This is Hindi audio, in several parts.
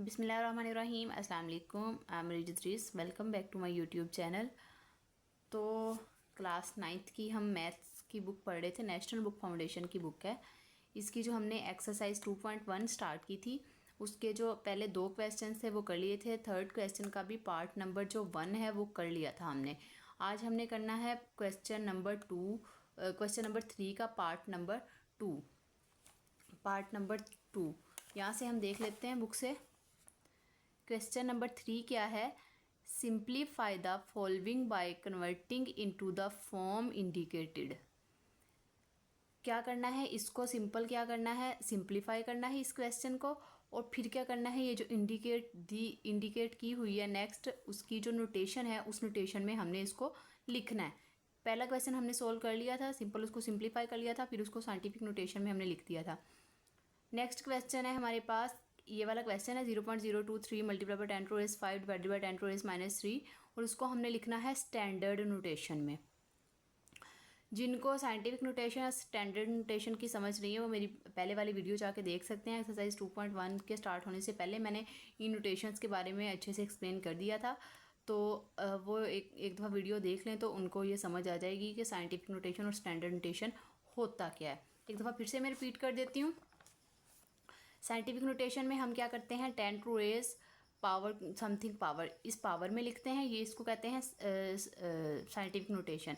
बिस्मिल्लाहिर्रहमानिर्रहीम अस्सलाम वालेकुम। आई एम रिजत्रीस। Welcome back to my YouTube channel. तो क्लास 9th की हम मैथ्स की बुक पढ़ रहे थे, नेशनल बुक फाउंडेशन की बुक है। इसकी जो हमने एक्सरसाइज 2.1 स्टार्ट की थी, उसके जो पहले 2 क्वेश्चन थे वो कर लिए थे। थर्ड क्वेश्चन का भी पार्ट नंबर जो 1 है वो कर लिया था हमने। आज हमने करना है क्वेश्चन नंबर 3 का पार्ट नंबर 2। यहाँ से हम देख लेते हैं बुक से। क्वेश्चन नंबर 3 क्या है? Simplify the following by converting into the form indicated. क्या करना है इसको? सिंपल क्या करना है? सिंप्लीफाई करना है इस क्वेश्चन को। और फिर क्या करना है? ये जो इंडिकेट की हुई है नेक्स्ट, उसकी जो नोटेशन है उस नोटेशन में हमने इसको लिखना है। पहला क्वेश्चन हमने सोल्व कर लिया था, सिंपल उसको सिंप्लीफाई कर लिया था, फिर उसको साइंटिफिक नोटेशन में हमने लिख दिया था। नेक्स्ट क्वेश्चन है हमारे पास, ये वाला क्वेश्चन है 0.023 मल्टीप्लाई बाय 10⁻⁵ डिवाइडेड बाय 10⁻³ और उसको हमने लिखना है स्टैंडर्ड नोटेशन में। जिनको साइंटिफिक नोटेशन या स्टैंडर्ड नोटेशन की समझ नहीं है वो मेरी पहले वाली वीडियो जाके देख सकते हैं। एक्सरसाइज 2.1 के स्टार्ट होने से पहले मैंने इन नोटेशंस के बारे में अच्छे से एक्सप्लेन कर दिया था, तो वो एक दफ़ा वीडियो देख लें तो उनको ये समझ आ जाएगी कि साइंटिफिक नोटेशन और स्टैंडर्ड नोटेशन होता क्या है। एक दफ़ा फिर से मैं रिपीट कर देती हूँ। साइंटिफिक नोटेशन में हम क्या करते हैं? 10⁻⁴ पावर समथिंग पावर, इस पावर में लिखते हैं, ये इसको कहते हैं साइंटिफिक नोटेशन।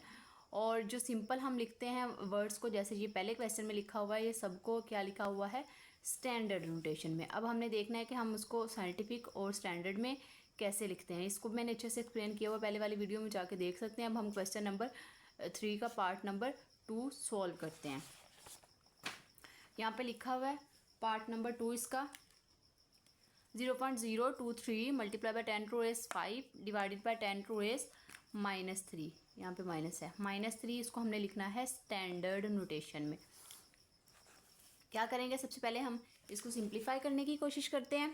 और जो सिंपल हम लिखते हैं वर्ड्स को, जैसे ये पहले क्वेश्चन में लिखा हुआ है, ये सबको क्या लिखा हुआ है? स्टैंडर्ड नोटेशन में। अब हमने देखना है कि हम उसको साइंटिफिक और स्टैंडर्ड में कैसे लिखते हैं। इसको मैंने अच्छे से एक्सप्लेन किया हुआ पहले वाली वीडियो में, जाके देख सकते हैं। अब हम क्वेश्चन नंबर 3 का पार्ट नंबर 2 सॉल्व करते हैं। यहाँ पे लिखा हुआ है पार्ट नंबर 2 इसका 0.023 मल्टीप्लाई बाय 10⁻⁵ डिवाइडेड बाय 10⁻⁻3। यहाँ पे माइनस है, -3 इसको हमने लिखना है स्टैंडर्ड नोटेशन में। क्या करेंगे? सबसे पहले हम इसको सिंप्लीफाई करने की कोशिश करते हैं।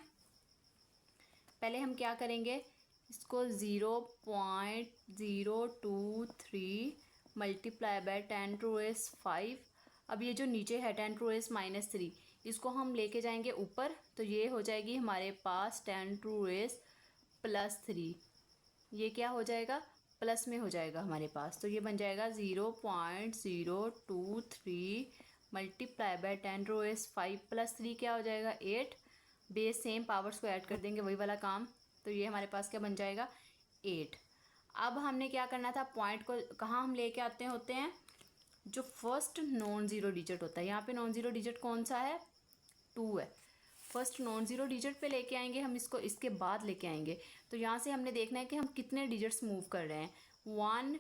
पहले हम क्या करेंगे? इसको 0.023 मल्टीप्लाई बाय 10⁻⁵। अब ये जो नीचे है 10⁻⁻3, इसको हम लेके जाएंगे ऊपर, तो ये हो जाएगी हमारे पास 10⁻⁻3। ये क्या हो जाएगा? प्लस में हो जाएगा हमारे पास, तो ये बन जाएगा 0.023 मल्टीप्लाई बाय 10⁻⁵ प्लस 3 क्या हो जाएगा? 8। बेस सेम, पावर्स को ऐड कर देंगे, वही वाला काम। तो ये हमारे पास क्या बन जाएगा? 8। अब हमने क्या करना था? पॉइंट को कहाँ हम लेके आते होते हैं? जो फर्स्ट नॉन ज़ीरो डिजिट होता है, यहाँ पे नॉन ज़ीरो डिजिट कौन सा है? 2 है। फर्स्ट नॉन ज़ीरो डिजिट पे लेके आएंगे हम इसको, इसके बाद लेके आएंगे। तो यहाँ से हमने देखना है कि हम कितने डिजिट्स मूव कर रहे हैं। 1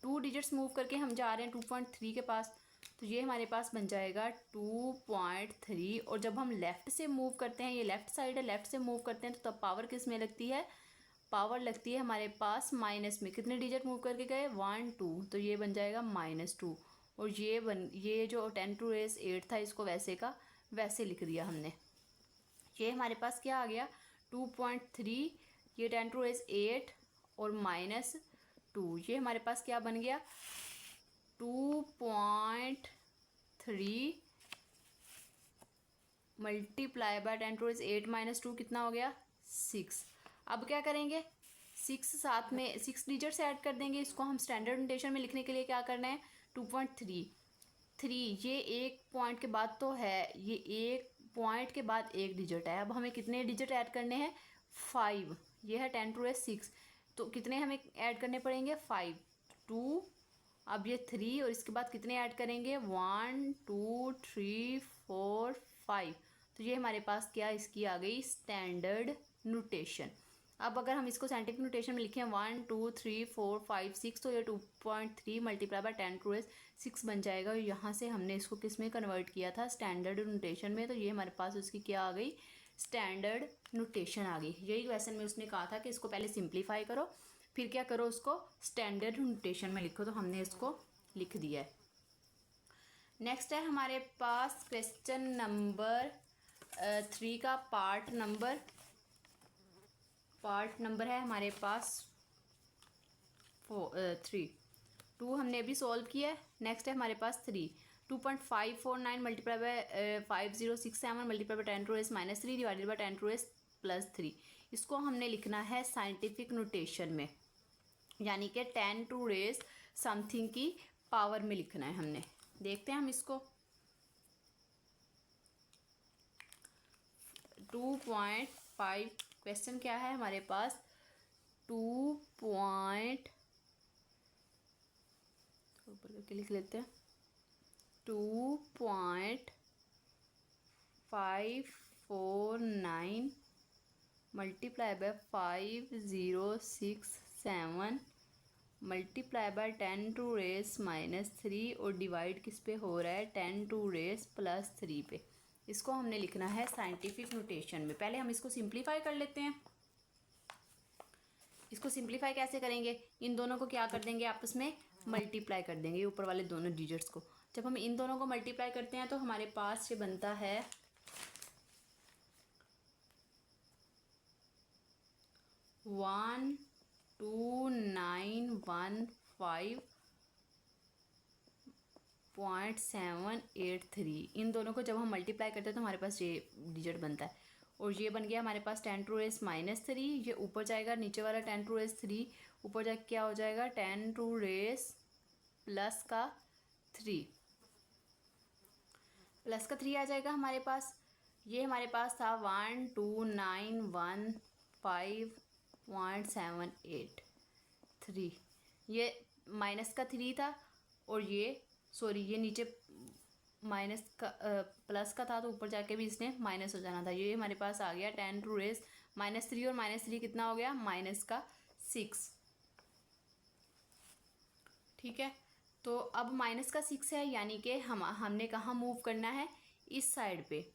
2 डिजिट्स मूव करके हम जा रहे हैं 2.3 के पास, तो ये हमारे पास बन जाएगा 2.3। और जब हम लेफ़्ट से मूव करते हैं, ये लेफ़्ट साइड है, लेफ़्ट से मूव करते हैं, तो तब पावर किस में लगती है? पावर लगती है हमारे पास माइनस में। कितने डिजिट मूव करके गए? 1 2, तो ये बन जाएगा -2। और ये जो 10⁻⁸ था, इसको वैसे का वैसे लिख दिया हमने। ये हमारे पास क्या आ गया? 2.3, ये 10⁻⁸ और -2, ये हमारे पास क्या बन गया? 2.3 मल्टीप्लाई बाय 10⁻⁸ -2 कितना हो गया? 6। अब क्या करेंगे? 6 साथ में 6 डिजिट्स ऐड कर देंगे। इसको हम स्टैंडर्ड नोटेशन में लिखने के लिए क्या करना है? 2.3 ये एक पॉइंट के बाद तो है, ये एक पॉइंट के बाद एक डिजिट है। अब हमें कितने डिजिट ऐड करने हैं? 5। ये है 10⁻⁶, तो कितने हमें ऐड करने पड़ेंगे? 5 2। अब ये 3 और इसके बाद कितने ऐड करेंगे? 1 2 3 4 5। तो ये हमारे पास क्या इसकी आ गई? Standard notation. अब अगर हम इसको साइंटिफिक नोटेशन में लिखें 1 2 3 4 5 6, तो ये 2.3 मल्टीप्लाई बाय 10⁻⁶ बन जाएगा। और यहाँ से हमने इसको किस में कन्वर्ट किया था? स्टैंडर्ड नोटेशन में। तो ये हमारे पास उसकी क्या आ गई? स्टैंडर्ड नोटेशन आ गई। यही क्वेश्चन में उसने कहा था कि इसको पहले सिंप्लीफाई करो, फिर क्या करो? उसको स्टैंडर्ड नोटेशन में लिखो। तो हमने इसको लिख दिया है। नेक्स्ट है हमारे पास क्वेश्चन नंबर 3 का पार्ट नंबर है हमारे पास 3। 2 हमने अभी सॉल्व किया है। नेक्स्ट है हमारे पास 3। 2.549 multiply by 5067 multiply bye 10⁻⁻3 divided by 10⁻³ +3। इसको हमने लिखना है साइंटिफिक नोटेशन में, यानी कि 10 टू रेस समथिंग की पावर में लिखना है हमने। देखते हैं हम इसको। 2.5 क्वेश्चन क्या है हमारे पास, 2. ऊपर करके लिख लेते हैं, 2.549 multiply by 5067 multiply by 10 to raise -3 और डिवाइड किस पे हो रहा है, 10 टू रेस +3 पे। इसको हमने लिखना है साइंटिफिक नोटेशन में। पहले हम इसको सिंप्लीफाई कर लेते हैं। इसको सिंप्लीफाई कैसे करेंगे, इन दोनों को क्या कर देंगे, आपस में मल्टीप्लाई कर देंगे, ऊपर वाले दोनों डिजिट्स को। जब हम इन दोनों को मल्टीप्लाई करते हैं तो हमारे पास ये बनता है 12915.783। इन दोनों को जब हम मल्टीप्लाई करते हैं तो हमारे पास ये डिजिट बनता है। और ये बन गया हमारे पास 10 टू रेस -3। ये ऊपर जाएगा, नीचे वाला 10 टू रेस 3 ऊपर जाके क्या हो जाएगा, 10 टू रेस +3 आ जाएगा हमारे पास। ये हमारे पास था 12915.783। ये -3 था, और ये सॉरी ये नीचे माइनस का प्लस का था तो ऊपर जाके भी इसने माइनस हो जाना था। ये हमारे पास आ गया 10 टू रेस -3 और -3 कितना हो गया, -6। ठीक है, तो अब -6 है, यानी कि हमने कहाँ मूव करना है, इस साइड पे।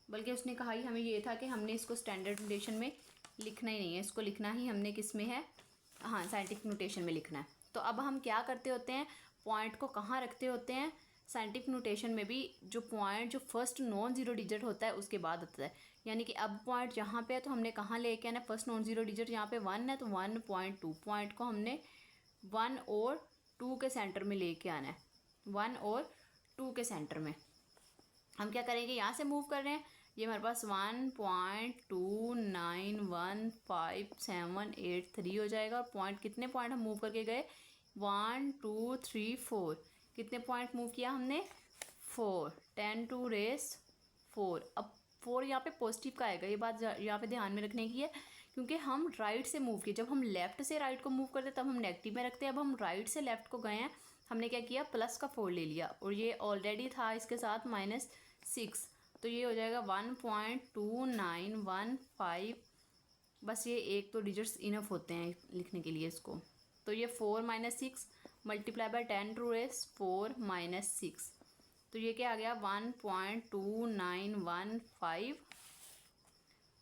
बल्कि उसने कहा ही हमें ये था कि हमने इसको स्टैंडर्ड नोटेशन में लिखना ही नहीं है, इसको लिखना ही हमने किस में है, हाँ साइंटिफिक नोटेशन में लिखना है। तो अब हम क्या करते होते हैं, पॉइंट को कहाँ रखते होते हैं, साइंटिफिक नोटेशन में भी जो पॉइंट जो फर्स्ट नॉन जीरो डिजिट होता है उसके बाद होता है। यानी कि अब पॉइंट यहाँ पे है तो हमने कहाँ लेके आना है, फर्स्ट नॉन जीरो डिजिट यहाँ पे 1 है तो 1.2 पॉइंट को हमने 1 और 2 के सेंटर में लेके आना है। 1 और 2 के सेंटर में हम क्या करेंगे, यहाँ से मूव कर रहे हैं, ये हमारे पास 1.2915.783 हो जाएगा। और पॉइंट कितने पॉइंट हम मूव करके गए, 1 2 3 4, कितने पॉइंट मूव किया हमने, 4, 10 टू रेस 4। अब 4 यहाँ पे पॉजिटिव का आएगा, ये बात यहाँ पे ध्यान में रखने की है, क्योंकि हम राइट से मूव किए। जब हम लेफ्ट से राइट को मूव करते तब हम नेगेटिव में रखते हैं, अब हम राइट से लेफ्ट को गए हैं, हमने क्या किया, प्लस का 4 ले लिया, और ये ऑलरेडी था इसके साथ -6, तो ये हो जाएगा 1.2915। बस ये एक तो डिजिट्स इनफ होते हैं लिखने के लिए इसको। तो ये 4 - 6 मल्टीप्लाई बाय 10 टू रेस 4 - 6, तो ये क्या आ गया, 1.2915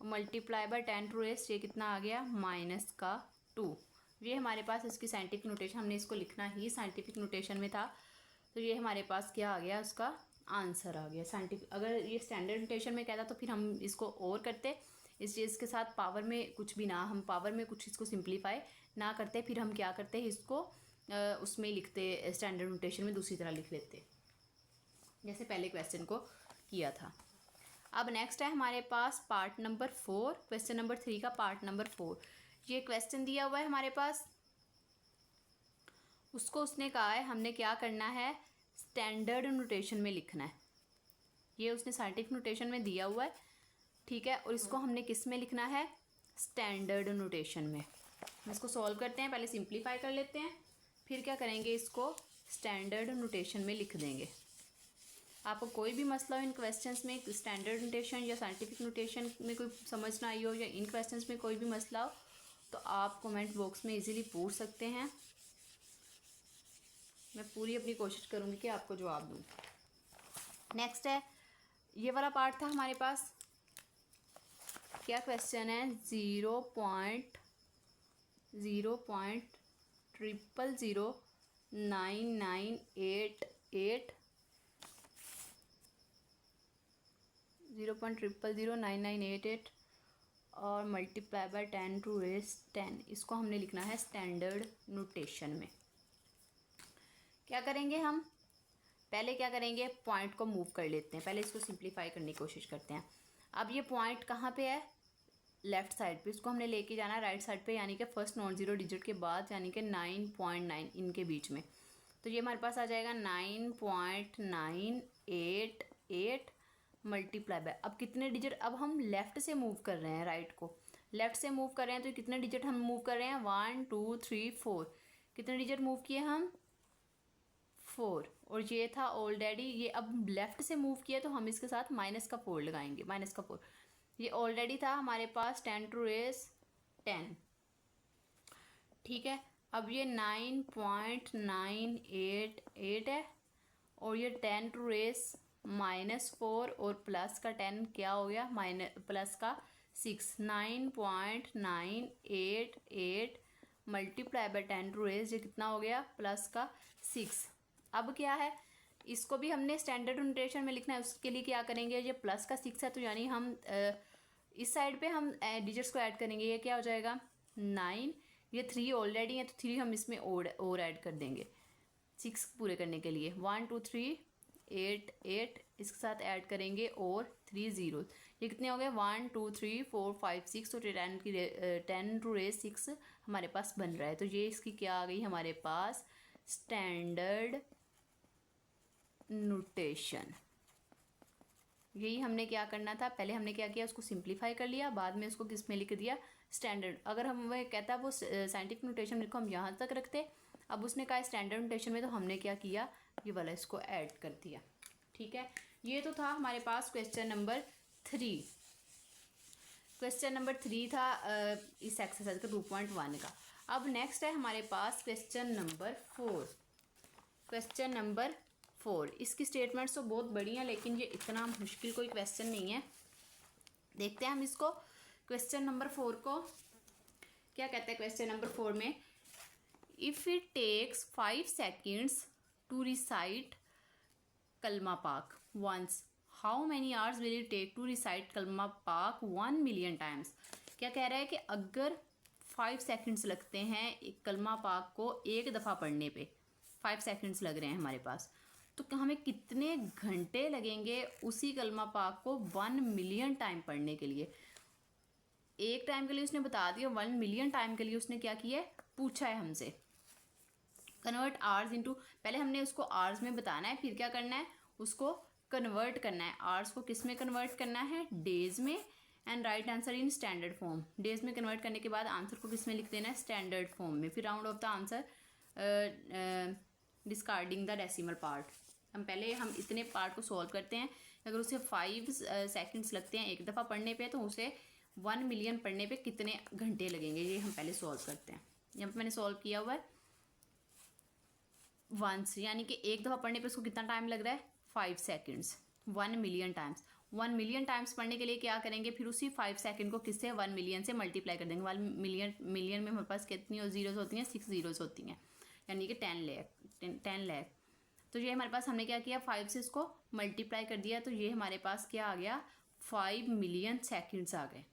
मल्टीप्लाई बाय 10 टू रेस, ये कितना आ गया, -2। ये हमारे पास इसकी साइंटिफिक नोटेशन, हमने इसको लिखना ही साइंटिफिक नोटेशन में था, तो ये हमारे पास क्या आ गया, उसका आंसर आ गया साइंटिफिक। अगर ये स्टैंडर्ड नोटेशन में कहता तो फिर हम इसको और करते, इस चीज़ के साथ पावर में कुछ भी ना, हम पावर में कुछ इसको सिंप्लीफाई ना करते, फिर हम क्या करते इसको उसमें लिखते, स्टैंडर्ड नोटेशन में दूसरी तरह लिख लेते, जैसे पहले क्वेश्चन को किया था। अब नेक्स्ट है हमारे पास पार्ट नंबर 4, क्वेश्चन नंबर 3 का पार्ट नंबर 4। ये क्वेश्चन दिया हुआ है हमारे पास, उसको उसने कहा है हमने क्या करना है, स्टैंडर्ड नोटेशन में लिखना है। ये उसने साइंटिफिक नोटेशन में दिया हुआ है, ठीक है, और इसको हमने किस में लिखना है, स्टैंडर्ड नोटेशन में। इसको सॉल्व करते हैं, पहले सिंप्लीफाई कर लेते हैं, फिर क्या करेंगे, इसको स्टैंडर्ड नोटेशन में लिख देंगे। आपको कोई भी मसला हो इन क्वेश्चंस में, स्टैंडर्ड नोटेशन या साइंटिफिक नोटेशन में कोई समझ ना आई हो, या इन क्वेश्चंस में कोई भी मसला हो, तो आप कमेंट बॉक्स में इजीली पूछ सकते हैं। मैं पूरी अपनी कोशिश करूँगी कि आपको जवाब दूँ। नेक्स्ट है, ये वाला पार्ट था हमारे पास, क्या क्वेश्चन है, 0.00009988 और मल्टीप्लाई बाय 10 टू रेस 10। इसको हमने लिखना है स्टैंडर्ड नोटेशन में। क्या करेंगे हम, पहले क्या करेंगे, पॉइंट को मूव कर लेते हैं, पहले इसको सिंप्लीफाई करने की कोशिश करते हैं। अब ये पॉइंट कहाँ पे है, लेफ्ट साइड पे, इसको हमने लेके जाना है राइट साइड पे, यानी कि फर्स्ट नॉन जीरो डिजिट के बाद, यानी कि 9.9 इनके बीच में। तो ये हमारे पास आ जाएगा 9.988 मल्टीप्लाई बाय, अब कितने डिजिट, अब हम लेफ़्ट से मूव कर रहे हैं, राइट को लेफ़्ट से मूव कर रहे हैं, तो कितने डिजिट हम मूव कर रहे हैं, 1 2 3 4, कितने डिजिट मूव किए हम, 4, और ये था ऑलरेडी, ये अब लेफ़्ट से मूव किया तो हम इसके साथ माइनस का 4 लगाएंगे, माइनस का 4, ये ऑलरेडी था हमारे पास 10 टू रेस 10, ठीक है। अब ये 9.988 है, और ये 10 टू रेस -4 और प्लस का 10 क्या हो गया, माइनस प्लस का 6, 9.988 मल्टीप्लाई बाय 10 टू रेस, ये कितना हो गया, प्लस का 6। अब क्या है, इसको भी हमने स्टैंडर्ड नोटेशन में लिखना है, उसके लिए क्या करेंगे, ये प्लस का 6 है तो यानी हम इस साइड पे हम डिजिट्स को ऐड करेंगे, ये क्या हो जाएगा 9, ये 3 ऑलरेडी है तो 3 हम इसमें और ऐड कर देंगे 6 पूरे करने के लिए, 1 2 3 8 8 इसके साथ ऐड करेंगे और 3 0, ये कितने हो गए 1 2 3 4 5 6, तो 10 टू रेस 6 हमारे पास बन रहा है। तो ये इसकी क्या आ गई हमारे पास, स्टैंडर्ड नोटेशन। यही हमने क्या करना था, पहले हमने क्या किया, उसको सिंप्लीफाई कर लिया, बाद में उसको किस में लिख दिया, स्टैंडर्ड। अगर हम वह कहता वो साइंटिफिक नोटेशन लिखो, हम यहाँ तक रखते, अब उसने कहा स्टैंडर्ड नोटेशन में, तो हमने क्या किया, ये वाला इसको ऐड कर दिया, ठीक है। ये तो था हमारे पास क्वेश्चन नंबर 3। क्वेश्चन नंबर 3 था इस एक्सरसाइज का 2.1 का। अब नेक्स्ट है हमारे पास क्वेश्चन नंबर 4। क्वेश्चन नंबर 4, इसकी स्टेटमेंट्स तो बहुत बड़ी हैं, लेकिन ये इतना मुश्किल कोई क्वेश्चन नहीं है। देखते हैं हम इसको, क्वेश्चन नंबर 4 को क्या कहते हैं। क्वेश्चन नंबर 4 में, if it takes 5 seconds to recite कलमा पाक once, how many hours will it take to recite कलमा पाक 1 मिलियन टाइम्स। क्या कह रहा है कि अगर 5 सेकेंड्स लगते हैं एक कलमा पाक को एक दफ़ा पढ़ने पे, 5 सेकेंड्स लग रहे हैं हमारे पास, तो हमें कितने घंटे लगेंगे उसी कलमा पाक को 1 मिलियन टाइम पढ़ने के लिए। एक टाइम के लिए उसने बता दिया, 1 मिलियन टाइम के लिए उसने क्या किया है, पूछा है हमसे। कन्वर्ट आवर्स इनटू, पहले हमने उसको आवर्स में बताना है, फिर क्या करना है, उसको कन्वर्ट करना है। आवर्स को किस में कन्वर्ट करना है, डेज में, and right answer in standard form. Days में कन्वर्ट करने के बाद आंसर को किस में लिख देना है, स्टैंडर्ड फॉर्म में। फिर round of the answer discarding the decimal part. हम इतने पार्ट को सॉल्व करते हैं, अगर उसे 5 सेकेंड्स लगते हैं एक दफ़ा पढ़ने पे, तो उसे 1 मिलियन पढ़ने पे कितने घंटे लगेंगे, ये हम पहले सॉल्व करते हैं। यहाँ पे मैंने सॉल्व किया हुआ है वंस, यानी कि एक दफ़ा पढ़ने पे उसको कितना टाइम लग रहा है, 5 seconds. 1 million times, 1 million times पढ़ने के लिए क्या करेंगे, फिर उसी 5 सेकेंड को किससे, 1 मिलियन से मल्टीप्लाई कर देंगे। 1 मिलियन में हमारे पास कितनी जीरोस होती हैं, 6 जीरोस होती हैं, यानी कि 10 लाख। तो ये हमारे पास, हमने क्या किया, 5 से इसको मल्टीप्लाई कर दिया, तो ये हमारे पास क्या आ गया, 5 मिलियन सेकेंड्स आ गए,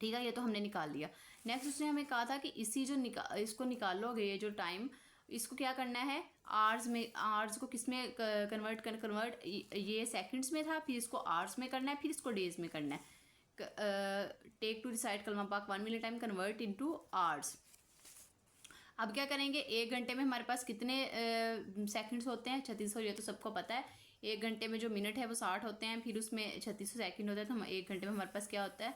ठीक है। ये तो हमने निकाल लिया। नेक्स्ट उसने हमें कहा था कि इसी जो इसको निकालोगे, ये जो टाइम, इसको क्या करना है, आवर्स में, आवर्स को किस में कन्वर्ट, ये सेकंड्स में था, फिर इसको आवर्स में करना है, फिर इसको डेज में करना है। टेक टू रिसाइट कलमा पाक 1 million time convert into hours. अब क्या करेंगे, एक घंटे में हमारे पास कितने सेकंड्स होते हैं, 3600, ये तो सबको पता है। एक घंटे में जो मिनट है वो 60 होते हैं, फिर उसमें 3600 सेकंड होता है, तो हम एक घंटे में हमारे पास क्या होता है,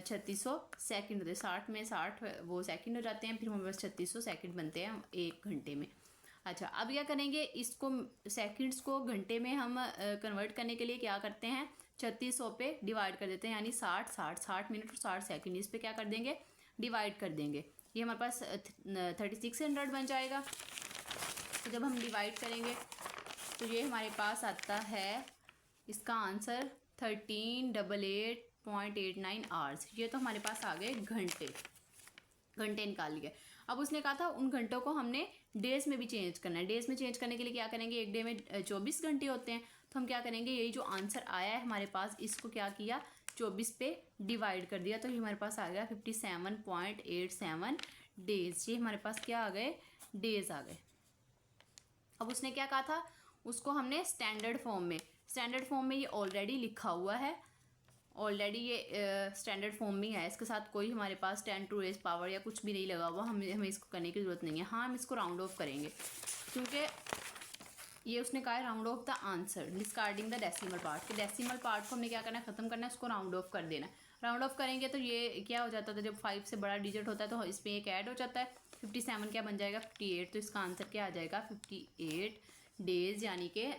3600 सेकंड होते हैं। 60 में 60 वो सेकंड हो जाते हैं, फिर हमारे पास 3600 सेकंड बनते हैं एक घंटे में। अच्छा, अब क्या करेंगे, इसको सेकंड्स को घंटे में हम कन्वर्ट करने के लिए क्या करते हैं, 3600 पे डिवाइड कर देते हैं, यानी 60 मिनट और 60 सेकंड, इस पर क्या कर देंगे, डिवाइड कर देंगे। ये हमारे पास 3600 बन जाएगा। तो जब हम डिवाइड करेंगे तो ये हमारे पास आता है, इसका आंसर 1388.89 आवर्स। ये तो हमारे पास आ गए घंटे निकाल लिए। अब उसने कहा था उन घंटों को हमने डेज में भी चेंज करना है। डेज में चेंज करने के लिए क्या करेंगे, एक डे में 24 घंटे होते हैं, तो हम क्या करेंगे, यही जो आंसर आया है हमारे पास, इसको क्या किया, 24 पे डिवाइड कर दिया, तो ये हमारे पास आ गया 57.87 डेज। ये हमारे पास क्या आ गए, डेज आ गए। अब उसने क्या कहा था, उसको हमने स्टैंडर्ड फॉर्म में ये ऑलरेडी लिखा हुआ है, ऑलरेडी ये स्टैंडर्ड फॉर्म में है, इसके साथ कोई हमारे पास 10 टू रेज पावर या कुछ भी नहीं लगा हुआ, हमें इसको करने की ज़रूरत नहीं है। हाँ, हम इसको राउंड ऑफ करेंगे क्योंकि ये उसने कहा है round of the answer discarding the decimal part, कि डेसिमल पार्ट को हमने क्या करना है, ख़त्म करना है, उसको राउंड ऑफ कर देना है। राउंड ऑफ करेंगे तो ये क्या हो जाता था, जब 5 से बड़ा डिजिट होता है तो इसमें एक ऐड हो जाता है, 57 क्या बन जाएगा 58, तो इसका आंसर क्या आ जाएगा 58 डेज़, यानी कि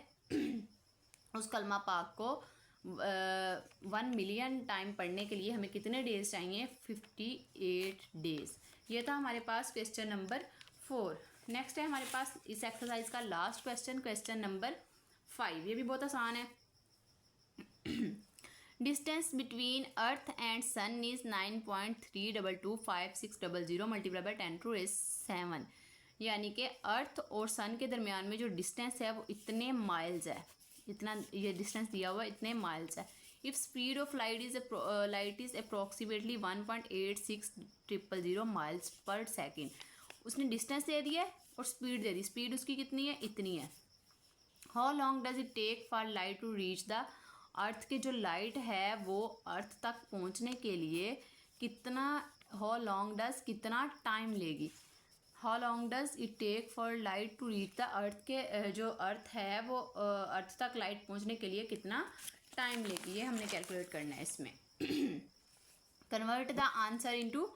उस कलमा पाक को 1 मिलियन टाइम पढ़ने के लिए हमें कितने डेज चाहिए, 58 डेज। ये था हमारे पास क्वेश्चन नंबर 4। नेक्स्ट है हमारे पास इस एक्सरसाइज का लास्ट क्वेश्चन, क्वेश्चन नंबर 5। ये भी बहुत आसान है। Distance between earth and sun is 9.322560 multiply by 10⁻⁷, यानी कि अर्थ और सन के दरमियान में जो डिस्टेंस है वो इतने माइल्स है, इतना ये डिस्टेंस दिया हुआ इतने माइल्स है। If speed of light is approximately 1.8600 miles per second. उसने डिस्टेंस दे दिया और स्पीड दे दी, स्पीड उसकी कितनी है, इतनी है। How long does it take for light to reach the earth, के जो लाइट है वो अर्थ तक पहुंचने के लिए कितना, हाउ लॉन्ग डज कितना टाइम लेगी, how long does it take for light to reach the earth, के जो अर्थ है वो अर्थ तक लाइट पहुंचने के लिए कितना टाइम लेगी, ये हमने कैलकुलेट करना है इसमें। Convert the answer into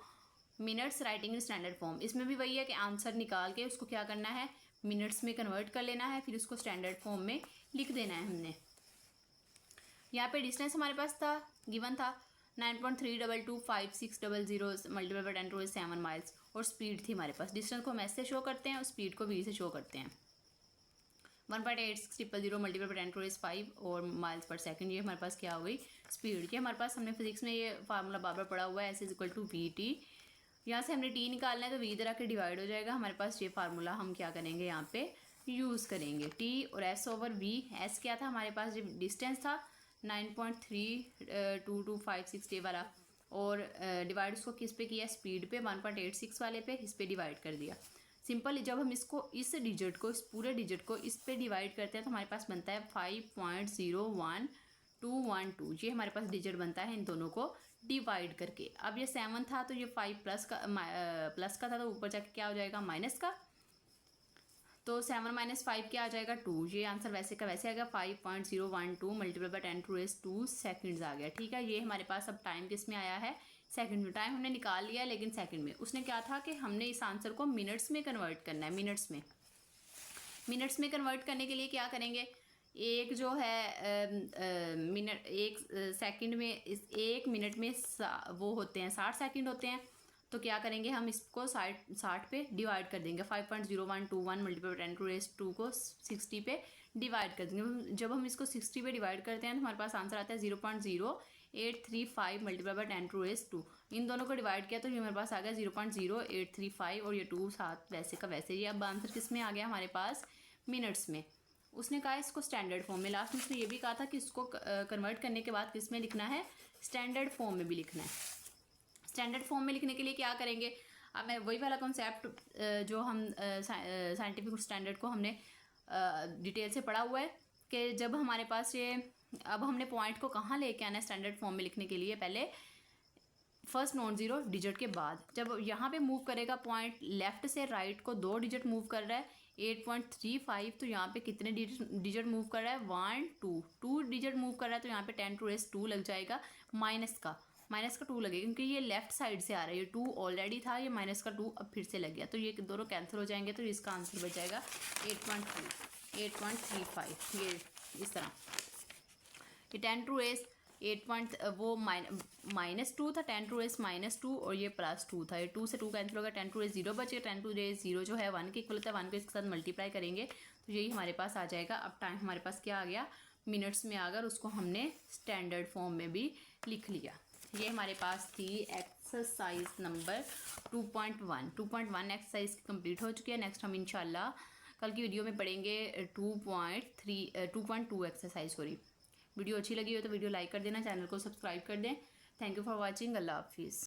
minutes writing in standard form. इसमें भी वही है कि आंसर निकाल के उसको क्या करना है, मिनट्स में कन्वर्ट कर लेना है, फिर उसको स्टैंडर्ड फॉर्म में लिख देना है हमने। यहाँ पे डिस्टेंस हमारे पास था, गिवन था 9.322560 मल्टीप्लाई बाय 10⁻⁷ माइल्स, और स्पीड थी हमारे पास। डिस्टेंस को हम ऐसे शो करते हैं और स्पीड को v से शो करते हैं, 1.8600 मल्टीप्लाई बाय 10⁻⁵ और माइल्स पर सेकंड। ये हमारे पास क्या हो गई, स्पीड की। हमारे पास हमने फिजिक्स में ये फार्मूला बार बार पढ़ा हुआ है, S = VT। यहाँ से हमने t निकालना है तो v इधर आके डिवाइड हो जाएगा, हमारे पास ये फार्मूला हम क्या करेंगे यहाँ पे यूज़ करेंगे, t और s/v। s क्या था हमारे पास, जो डिस्टेंस था 9.322560 वाला, और डिवाइड उसको किस पे किया, स्पीड पे, 1.86 वाले पे, इस पे डिवाइड कर दिया। सिंपल, जब हम इसको इस डिजिट को, इस पूरे डिजिट को इस पे डिवाइड करते हैं तो हमारे पास बनता है 5.01212। ये हमारे पास डिजिट बनता है इन दोनों को डिवाइड करके। अब ये 7 था तो ये 5 प्लस का था, तो ऊपर जाके क्या हो जाएगा, माइनस का, तो 7 - 5 क्या आ जाएगा, 2। ये आंसर वैसे का वैसे आ गया, 5.012 मल्टीप्लाई बाय 10⁻² सेकंड्स आ गया। ठीक है, ये हमारे पास अब टाइम किस में आया है, सेकंड में। टाइम हमने निकाल लिया लेकिन सेकंड में। उसने क्या था कि हमने इस आंसर को मिनट्स में कन्वर्ट करना है, मिनट्स में कन्वर्ट करने के लिए क्या करेंगे, एक जो है मिनट, एक सेकंड में, एक मिनट में वो होते हैं 60 सेकंड होते हैं, तो क्या करेंगे हम इसको 60 पे डिवाइड कर देंगे। 5.0121 मल्टीप्लाई बाय 10⁻² को 60 पे डिवाइड कर देंगे। जब हम इसको 60 पे डिवाइड करते हैं तो हमारे पास आंसर आता है 0.0835 मल्टीप्लाई बाय 10⁻²। इन दोनों को डिवाइड किया तो ये हमारे पास आ गया 0.0835, और ये 2 साथ वैसे का वैसे। ये अब आंसर किस में आ गया हमारे पास, मिनट्स में। उसने कहा इसको स्टैंडर्ड फॉर्म में, लास्ट में उसने ये भी कहा था कि इसको कन्वर्ट करने के बाद किस में लिखना है, स्टैंडर्ड फॉर्म में भी लिखना है। स्टैंडर्ड फॉर्म में लिखने के लिए क्या करेंगे, अब मैं वही वाला कॉन्सेप्ट जो हम साइंटिफिक स्टैंडर्ड को हमने डिटेल से पढ़ा हुआ है, कि जब हमारे पास ये, अब हमने पॉइंट को कहाँ लेके आना है स्टैंडर्ड फॉर्म में लिखने के लिए, पहले फर्स्ट नॉन जीरो डिजिट के बाद, जब यहाँ पे मूव करेगा पॉइंट, लेफ्ट से राइट को 2 डिजिट मूव कर रहा है, 8.35, तो यहाँ पे कितने डिजिट मूव कर रहा है, 1 2 डिजिट मूव कर रहा है, तो यहाँ पे 10⁻² लग जाएगा, माइनस का 2 लगेगा, क्योंकि ये लेफ्ट साइड से आ रहा है, ये 2 ऑलरेडी था, ये माइनस का 2 अब फिर से लग गया, तो ये दोनों कैंसिल हो जाएंगे, तो इसका आंसर बच जाएगा 8.35। ये इस तरह, ये 10⁻⁸ -2 था, 10⁻⁻², और ये +2 था, ये 2 से 2 कैंसिल होगा, 10⁻0 बचेगा, 10⁻0 जो है 1 के इक्वल होता है, 1 को इसके साथ मल्टीप्लाई करेंगे तो यही हमारे पास आ जाएगा। अब टाइम हमारे पास क्या आ गया, मिनट्स में आ गया, उसको हमने स्टैंडर्ड फॉर्म में भी लिख लिया। ये हमारे पास थी एक्सरसाइज नंबर 2.1 एक्सरसाइज कंप्लीट हो चुकी है। नेक्स्ट हम इंशाल्लाह कल की वीडियो में पढ़ेंगे 2.2 एक्सरसाइज। सॉरी, वीडियो अच्छी लगी हो तो वीडियो लाइक कर देना, चैनल को सब्सक्राइब कर दें। Thank you for watching. अल्लाह हाफिज़।